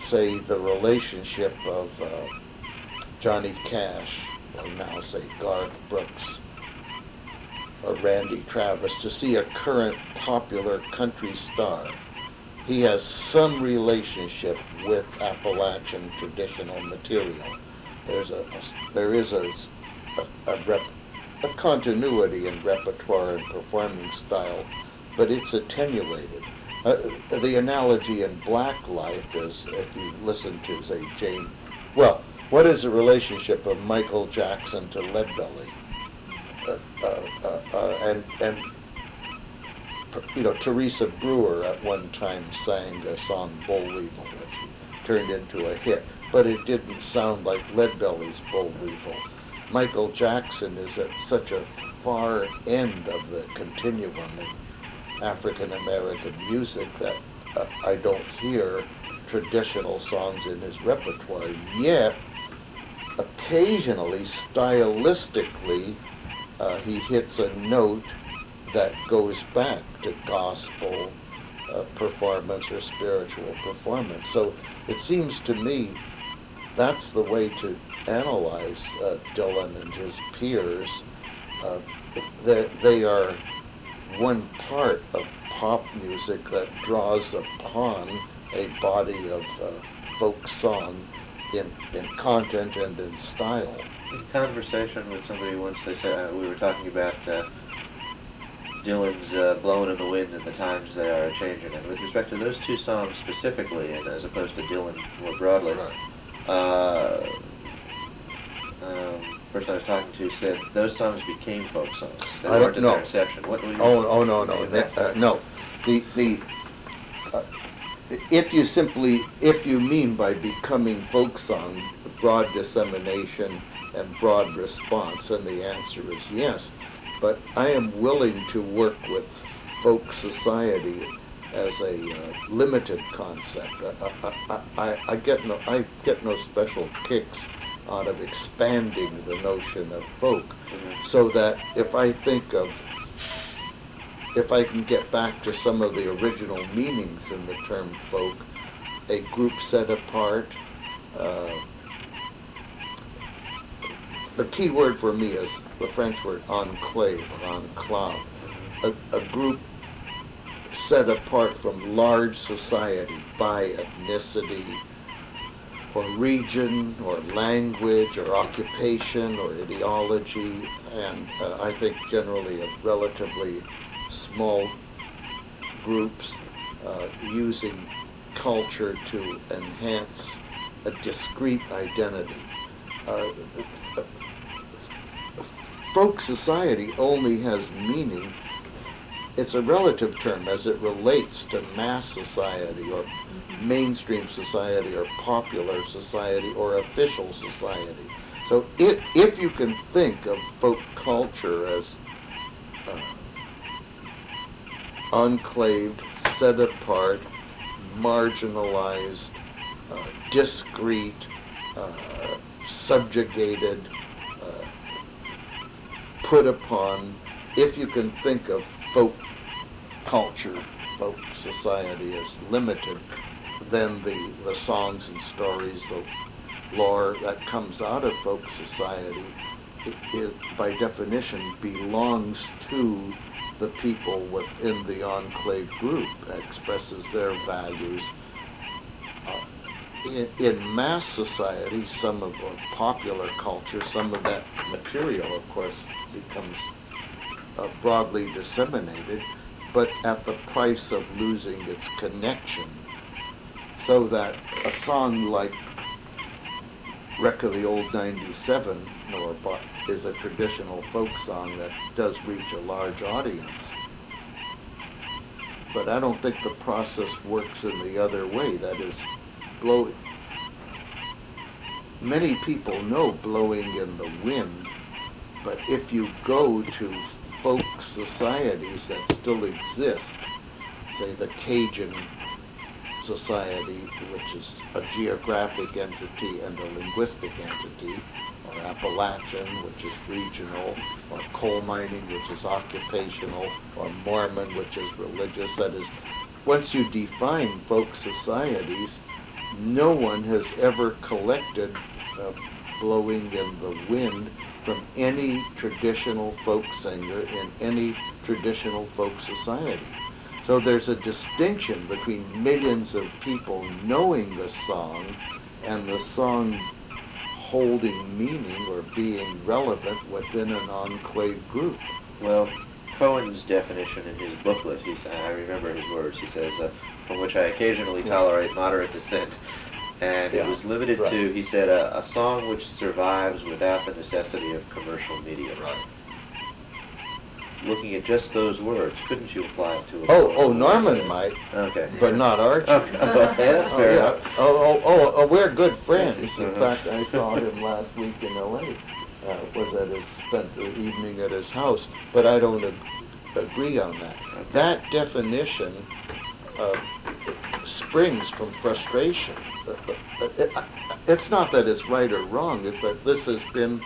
say, the relationship of Johnny Cash, or now say Garth Brooks, or Randy Travis, to see a current popular country star, he has some relationship with Appalachian traditional material. There is a continuity in repertoire and performing style, but it's attenuated. The analogy in black life is, if you listen to, say, Jane, well, what is the relationship of Michael Jackson to Leadbelly? And Teresa Brewer at one time sang a song, Boll Weevil, which turned into a hit, but it didn't sound like Leadbelly's Boll Weevil. Michael Jackson is at such a far end of the continuum in African American music that I don't hear traditional songs in his repertoire, yet occasionally, stylistically, he hits a note that goes back to gospel performance or spiritual performance. So it seems to me that's the way to analyze Dylan and his peers. They are one part of pop music that draws upon a body of folk song in content and in style. In conversation with somebody once, they said we were talking about Dylan's "Blowin' in the Wind" and the times they are changing. And with respect to those two songs specifically, and as opposed to Dylan more broadly, person I was talking to said those songs became folk songs. They weren't in their inception. What do you No. If you mean by becoming folk song broad dissemination and broad response, and the answer is yes. But I am willing to work with folk society as a limited concept. I get no special kicks out of expanding the notion of folk, so that if I can get back to some of the original meanings in the term folk, a group set apart. The key word for me is the French word enclave or enclave. A group set apart from large society by ethnicity or region or language or occupation or ideology, and I think generally of relatively small groups using culture to enhance a discrete identity. Folk society only has meaning. It's a relative term as it relates to mass society or mainstream society or popular society or official society. So if you can think of folk culture as enclaved, set apart, marginalized, discrete, subjugated, put upon, if you can think of folk culture, folk society as limited, then the songs and stories, the lore that comes out of folk society, it by definition belongs to the people within the enclave group, expresses their values. In mass society, some of popular culture, some of that material, of course, becomes broadly disseminated, but at the price of losing its connection. So that a song like Wreck of the Old 97 is a traditional folk song that does reach a large audience. But I don't think the process works in the other way, that is, blowing. Many people know Blowing in the Wind, but if you go to folk societies that still exist, say the Cajun society, which is a geographic entity and a linguistic entity, or Appalachian, which is regional, or coal mining, which is occupational, or Mormon, which is religious. That is, once you define folk societies, no one has ever collected Blowing in the Wind from any traditional folk singer in any traditional folk society. So there's a distinction between millions of people knowing the song and the song holding meaning or being relevant within an enclave group. Well, Cohen's definition in his booklet, I remember his words, he says, from which I occasionally tolerate moderate dissent. And it was limited to, he said, a song which survives without the necessity of commercial media. Right. looking at just those words, couldn't you apply it to a Oh, poem? Norman might, Okay. but not Archie. Okay, that's fair yeah. enough. We're good friends. In Uh-huh. fact, I saw him last week in L.A. Spent the evening at his house, but I don't agree on that. That definition springs from frustration. It's not that it's right or wrong, it's that this has been...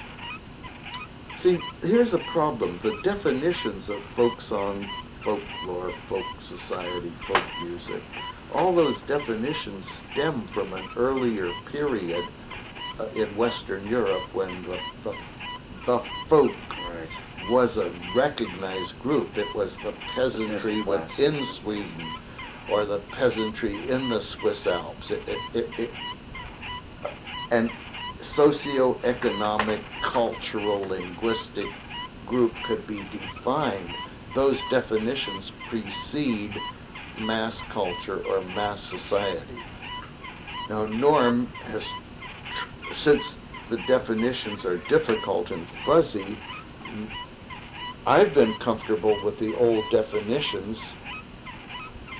See, here's a problem. The definitions of folk song, folklore, folk society, folk music, all those definitions stem from an earlier period in Western Europe when the folk Right. was a recognized group. It was the peasantry within Sweden or the peasantry in the Swiss Alps. And socioeconomic, cultural, linguistic group could be defined. Those definitions precede mass culture or mass society. Now, Norm has, since the definitions are difficult and fuzzy, I've been comfortable with the old definitions,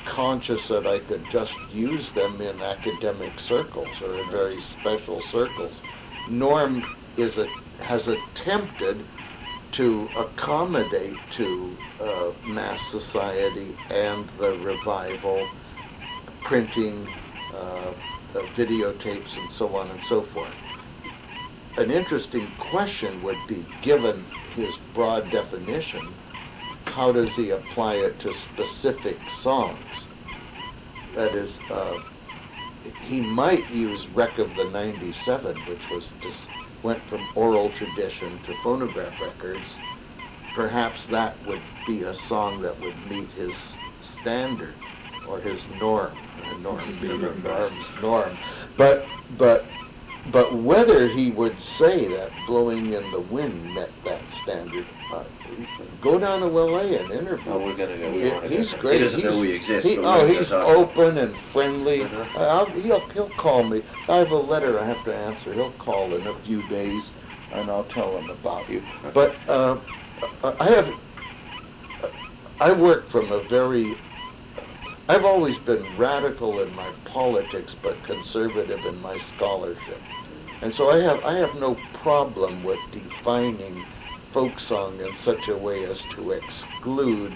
conscious that I could just use them in academic circles or in very special circles. Norm has attempted to accommodate to mass society and the revival, printing, videotapes, and so on and so forth. An interesting question would be, given his broad definition, how does he apply it to specific songs? That is, he might use Wreck of the 97, which went from oral tradition to phonograph records. Perhaps that would be a song that would meet his standard or his norm. Norm being Norm's norm. But whether he would say that Blowing in the Wind met that standard, go down to LA and interview. Oh, we're gonna go. He's great. He doesn't know we exist. He's open and friendly. Uh-huh. He'll call me. I have a letter I have to answer. He'll call in a few days, and I'll tell him about you. But I work from a very... I've always been radical in my politics, but conservative in my scholarship. And so I have no problem with defining folk song in such a way as to exclude,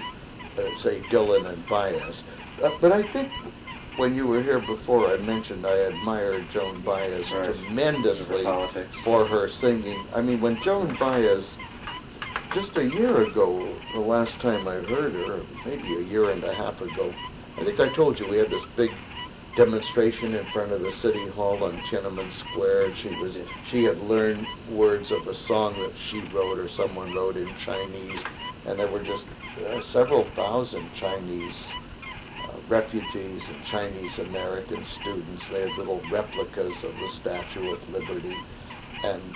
say, Dylan and Baez. But I think when you were here before, I mentioned I admire Joan Baez tremendously for her singing. I mean, when Joan Baez, just a year ago, the last time I heard her, maybe a year and a half ago, I think I told you we had this big demonstration in front of the City Hall on Tiananmen Square. She had learned words of a song that she wrote or someone wrote in Chinese, and there were just several thousand Chinese refugees and Chinese American students. They had little replicas of the Statue of Liberty, and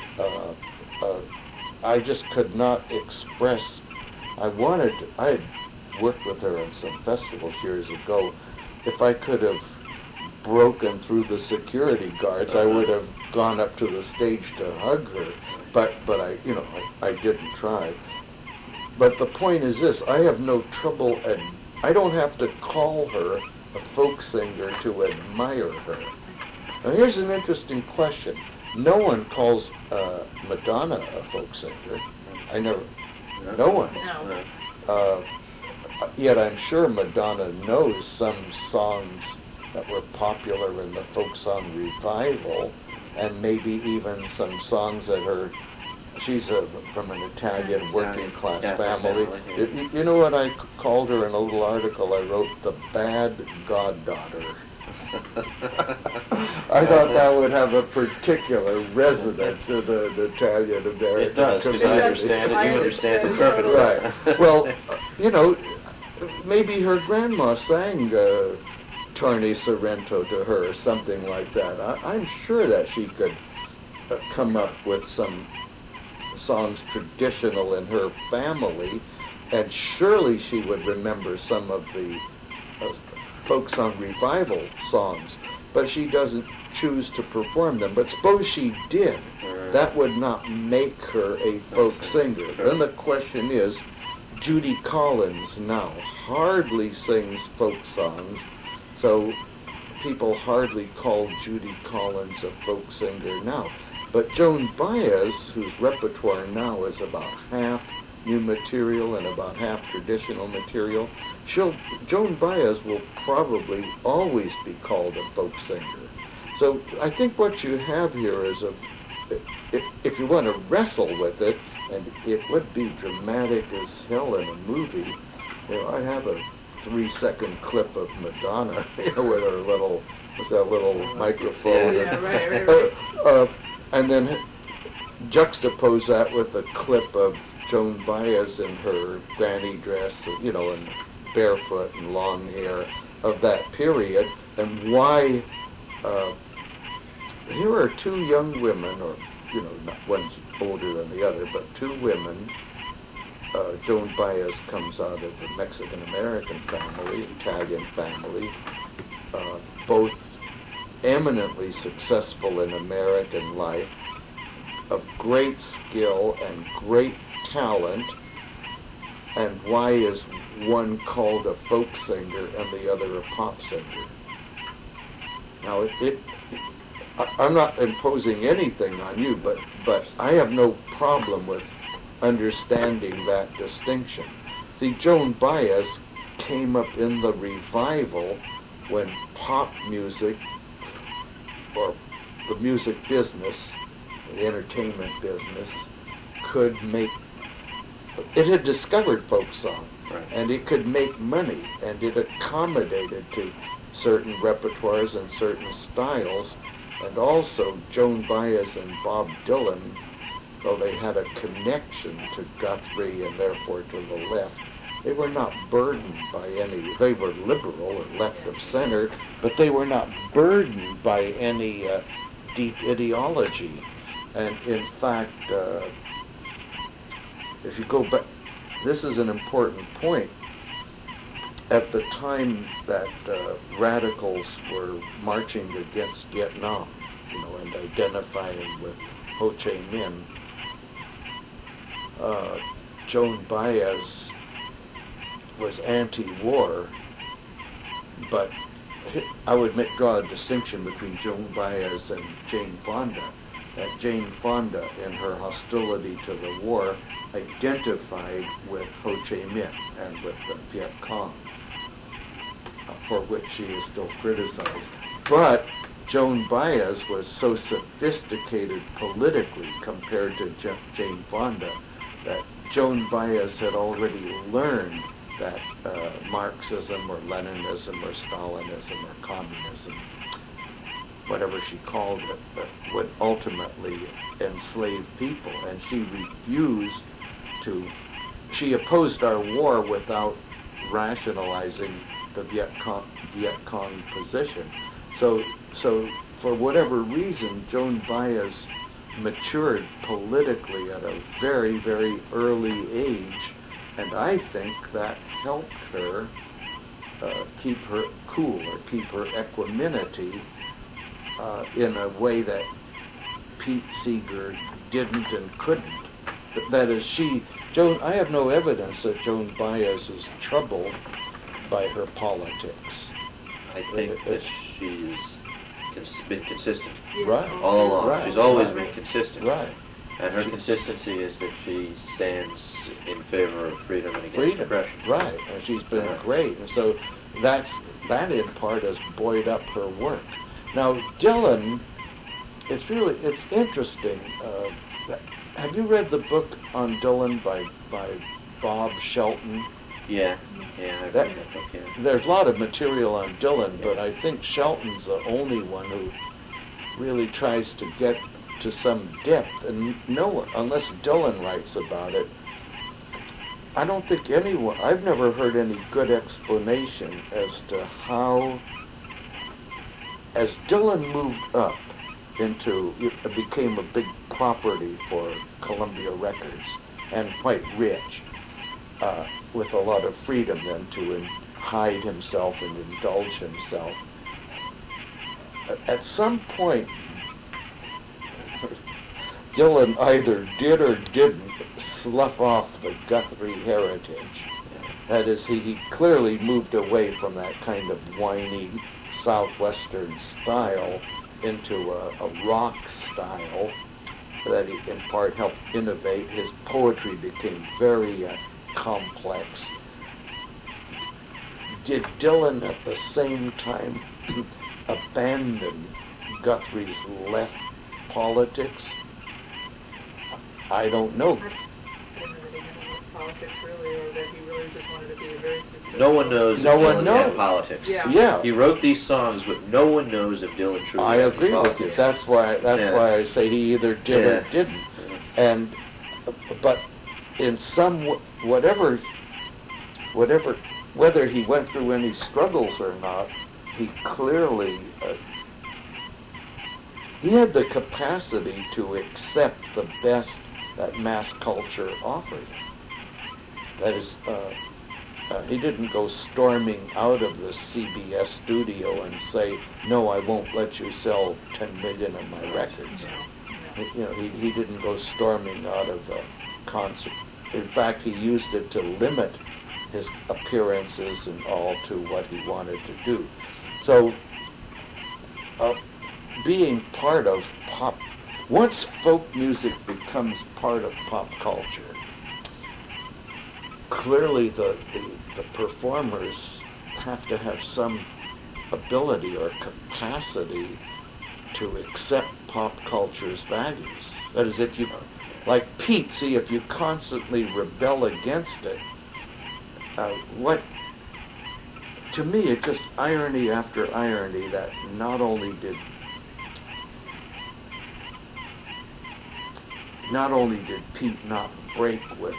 I just could not express. I had worked with her on some festivals years ago. If I could have broken through the security guards, I would have gone up to the stage to hug her, but I didn't try. But the point is this: I have no trouble, I don't have to call her a folk singer to admire her. Now here's an interesting question. No one calls Madonna a folk singer. No one. No. Yet I'm sure Madonna knows some songs that were popular in the folk song revival, and maybe even some songs that she's from an Italian working class family. You know what I called her in a little article I wrote? The bad goddaughter. I thought that would have a particular resonance in an Italian American. It does, because I understand it. You understand it perfectly. Right. Well, maybe her grandma sang Torni Sorrento to her or something like that. I'm sure that she could come up with some songs traditional in her family, and surely she would remember some of the folk song revival songs, but she doesn't choose to perform them. But suppose she did, that would not make her a folk singer. Then the question is, Judy Collins now hardly sings folk songs, so people hardly call Judy Collins a folk singer now. But Joan Baez, whose repertoire now is about half new material and about half traditional material, Joan Baez will probably always be called a folk singer. So I think what you have here is if you want to wrestle with it, and it would be dramatic as hell in a movie. I have a 3-second clip of Madonna, with her little, what's that little microphone? Yeah, right. And then juxtapose that with a clip of Joan Baez in her granny dress, and barefoot and long hair of that period, and why here are two young women, or not one's older than the other, but two women. Joan Baez comes out of a Mexican-American family, Italian family, both eminently successful in American life, of great skill and great talent. And why is one called a folk singer and the other a pop singer? Now, I'm not imposing anything on you, but I have no problem with understanding that distinction. See, Joan Baez came up in the revival when pop music, or the music business, the entertainment business, it had discovered folk song, right, and it could make money, and it accommodated to certain repertoires and certain styles. And also, Joan Baez and Bob Dylan, though they had a connection to Guthrie and therefore to the left, they were not burdened by any, they were liberal or left of center, but they were not burdened by any deep ideology. And in fact, if you go back, this is an important point. At the time that radicals were marching against Vietnam, and identifying with Ho Chi Minh, Joan Baez was anti-war, but I would draw a distinction between Joan Baez and Jane Fonda. That Jane Fonda, in her hostility to the war, identified with Ho Chi Minh and with the Viet Cong, for which she is still criticized. But Joan Baez was so sophisticated politically compared to Jane Fonda that Joan Baez had already learned that Marxism or Leninism or Stalinism or communism, whatever she called it, would ultimately enslave people. And she opposed our war without rationalizing the Viet Cong position. So for whatever reason, Joan Baez matured politically at a very, very early age, and I think that helped her keep her cool or keep her equanimity in a way that Pete Seeger didn't and couldn't. That is, I have no evidence that Joan Baez is troubled by her politics. I think that she's been consistent Right. all along. Right. She's always Right. been consistent. Right. And her consistency is that she stands in favor of freedom and against Freedom. oppression. Right. And she's been Yeah. great. And so that in part has buoyed up her work. Now, Dylan, it's interesting. Have you read the book on Dylan by Bob Shelton? Yeah, I've read that book, yeah. There's a lot of material on Dylan, but I think Shelton's the only one who really tries to get to some depth. And no one, unless Dylan writes about it, I don't think I've never heard any good explanation as to how, as Dylan moved up it became a big property for Columbia Records and quite rich, with a lot of freedom then to hide himself and indulge himself. At some point, Dylan either did or didn't slough off the Guthrie heritage. That is, he clearly moved away from that kind of whiny southwestern style into a rock style that he in part helped innovate. His poetry became very complex. Did Dylan at the same time abandon Guthrie's left politics? I don't know. I don't know that he had any politics really, or that he really just wanted to be a very successful. No one knows if No one Dylan knows. had politics. Yeah. Yeah. He wrote these songs, but no one knows if Dylan truly I had agree with you. politics. That's why I say he either did or Yeah. didn't. And but in some whatever whether he went through any struggles or not, he clearly he had the capacity to accept the best that mass culture offered. That is, he didn't go storming out of the CBS studio and say, "No, I won't let you sell 10 million of my records." You know, he didn't go storming out of a concert. In fact, he used it to limit his appearances and all to what he wanted to do. So, being part of pop, once folk music becomes part of pop culture, clearly the performers have to have some ability or capacity to accept pop culture's values. That is, if you, like Pete, see, if you constantly rebel against it, to me, it's just irony after irony that not only did Pete not break with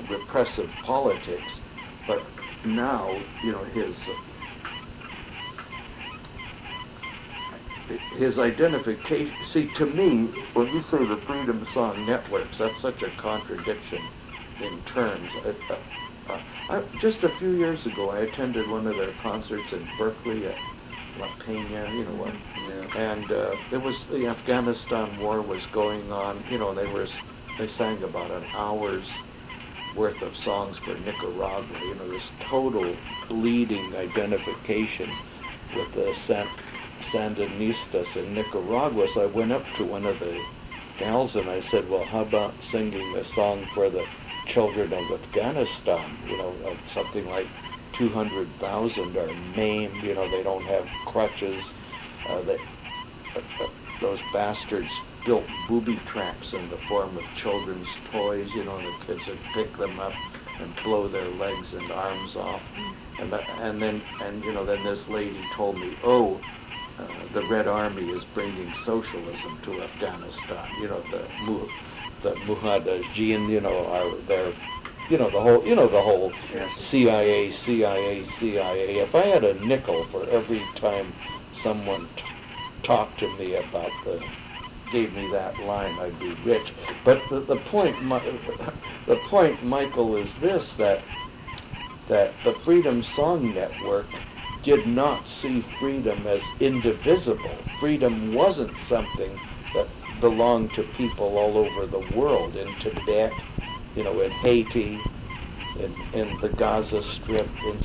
repressive politics, but now, you know, his identification. See, to me, when you say the Freedom Song Networks, that's such a contradiction in terms. Just a few years ago, I attended one of their concerts in Berkeley at La Peña, you know what? Yeah. And it was the Afghanistan war was going on. You know, they sang about an hour's worth of songs for Nicaragua. You know, this total bleeding identification with the Sandinistas in Nicaragua. So I went up to one of the gals and I said, "Well, how about singing a song for the children of Afghanistan? You know, something like 200,000 are maimed. You know, they don't have crutches. Those bastards built booby traps in the form of children's toys. You know, and the kids would pick them up and blow their legs and arms off. And then this lady told me, the Red Army is bringing socialism to Afghanistan. You know, the Mujahideen, you know, are there. You know, the whole Yes. CIA. If I had a nickel for every time someone talked to me about gave me that line, I'd be rich. But the point, Michael, is this: that the Freedom Song Network did not see freedom as indivisible. Freedom wasn't something that belonged to people all over the world, in Tibet, you know, in Haiti, in the Gaza Strip, in